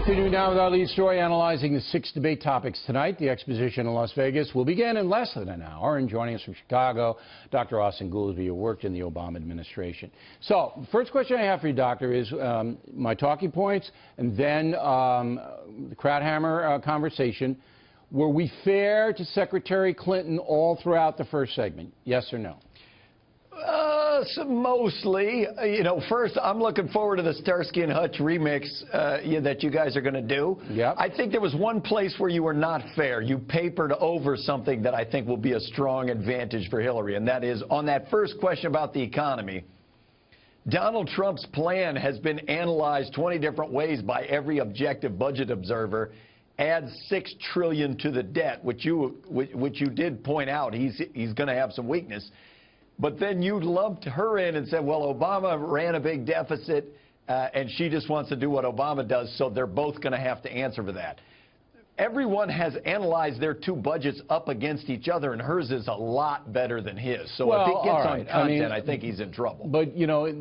Continuing now with our lead story, analyzing the 6 debate topics tonight. The exposition in Las Vegas will begin in less than an hour. And joining us from Chicago, Dr. Austan Goolsbee, who worked in the Obama administration. So, first question I have for you, Doctor, is my talking points, and then the Krauthammer conversation. Were we fair to Secretary Clinton all throughout the first segment? Yes or no? So mostly. First, I'm looking forward to the Starsky and Hutch remix that you guys are going to do. Yep. I think there was one place where you were not fair. You papered over something that I think will be a strong advantage for Hillary, and that is on that first question about the economy. Donald Trump's plan has been analyzed 20 different ways by every objective budget observer. Adds $6 trillion to the debt, which you did point out. He's going to have some weakness. But then you lumped her in and said, well, Obama ran a big deficit, and she just wants to do what Obama does, so they're both going to have to answer for that. Everyone has analyzed their two budgets up against each other, and hers is a lot better than his. So well, if he gets right. on content, I think he's in trouble. But,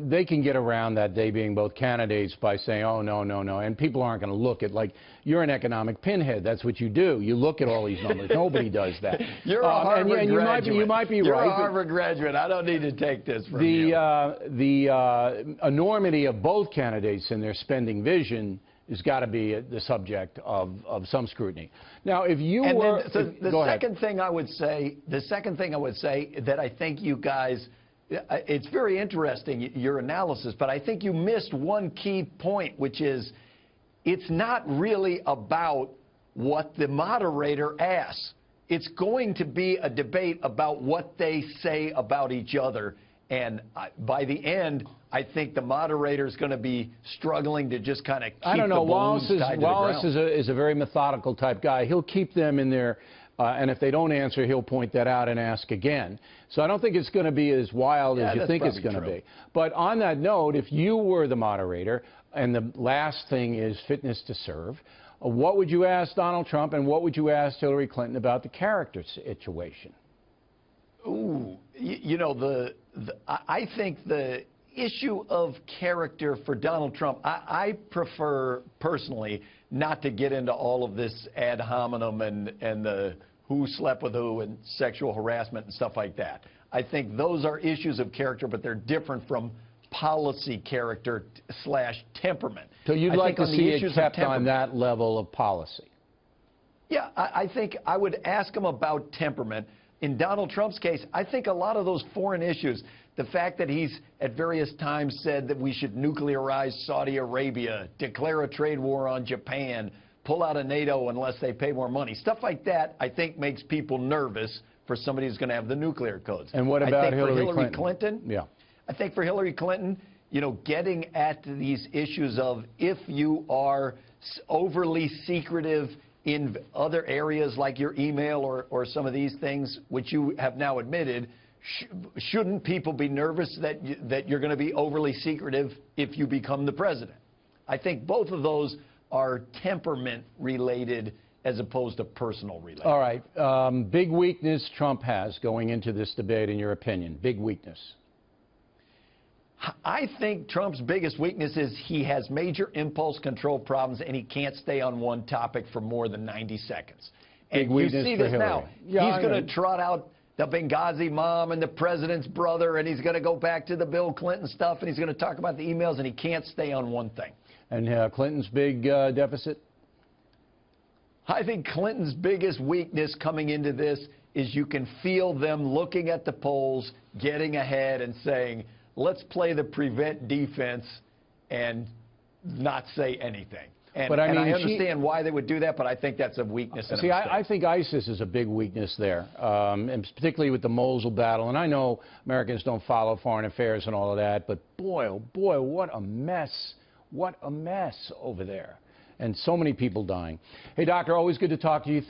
they can get around that, they being both candidates, by saying, oh, no, no, no. And people aren't going to look at, like, you're an economic pinhead. That's what you do. You look at all these numbers. Nobody does that. You're a Harvard graduate. You might be You're right. You're a Harvard graduate. I don't need to take this from you. The enormity of both candidates and their spending vision has got to be the subject of some scrutiny. Now, if you were... The second thing I would say that I think you guys... It's very interesting, your analysis, but I think you missed one key point, which is it's not really about what the moderator asks. It's going to be a debate about what they say about each other. And by the end, I think the moderator is going to be struggling to just kind of keep the balloons tied to the ground. Wallace is a very methodical type guy. He'll keep them in there, and if they don't answer, he'll point that out and ask again. So I don't think it's going to be as wild as you think it's going to be. But on that note, if you were the moderator, and the last thing is fitness to serve, what would you ask Donald Trump, and what would you ask Hillary Clinton about the character situation? Ooh, I think the issue of character for Donald Trump, I prefer personally not to get into all of this ad hominem and the who slept with who and sexual harassment and stuff like that. I think those are issues of character, but they're different from policy character / temperament. So you'd like to see it kept on that level of policy? Yeah, I think I would ask him about temperament. In Donald Trump's case, I think a lot of those foreign issues, the fact that he's at various times said that we should nuclearize Saudi Arabia, declare a trade war on Japan, pull out of NATO unless they pay more money, stuff like that, I think makes people nervous for somebody who's going to have the nuclear codes. And what about Hillary Clinton? Yeah. I think for Hillary Clinton, getting at these issues of if you are overly secretive in other areas like your email or some of these things, which you have now admitted, shouldn't people be nervous that you're going to be overly secretive if you become the president? I think both of those are temperament related as opposed to personal related. All right. Big weakness Trump has going into this debate, in your opinion. Big weakness. I think Trump's biggest weakness is he has major impulse control problems, and he can't stay on one topic for more than 90 seconds. Big and weakness you see for this Hillary. now. Yeah, he's going to trot out the Benghazi mom and the president's brother, and he's going to go back to the Bill Clinton stuff, and he's going to talk about the emails, and he can't stay on one thing. And Clinton's big deficit? I think Clinton's biggest weakness coming into this is you can feel them looking at the polls, getting ahead, and saying, let's play the prevent defense and not say anything. And I understand why they would do that, but I think that's a weakness. See, I think ISIS is a big weakness there, and particularly with the Mosul battle. And I know Americans don't follow foreign affairs and all of that, but boy, oh boy, what a mess. What a mess over there. And so many people dying. Hey, Doctor, always good to talk to you.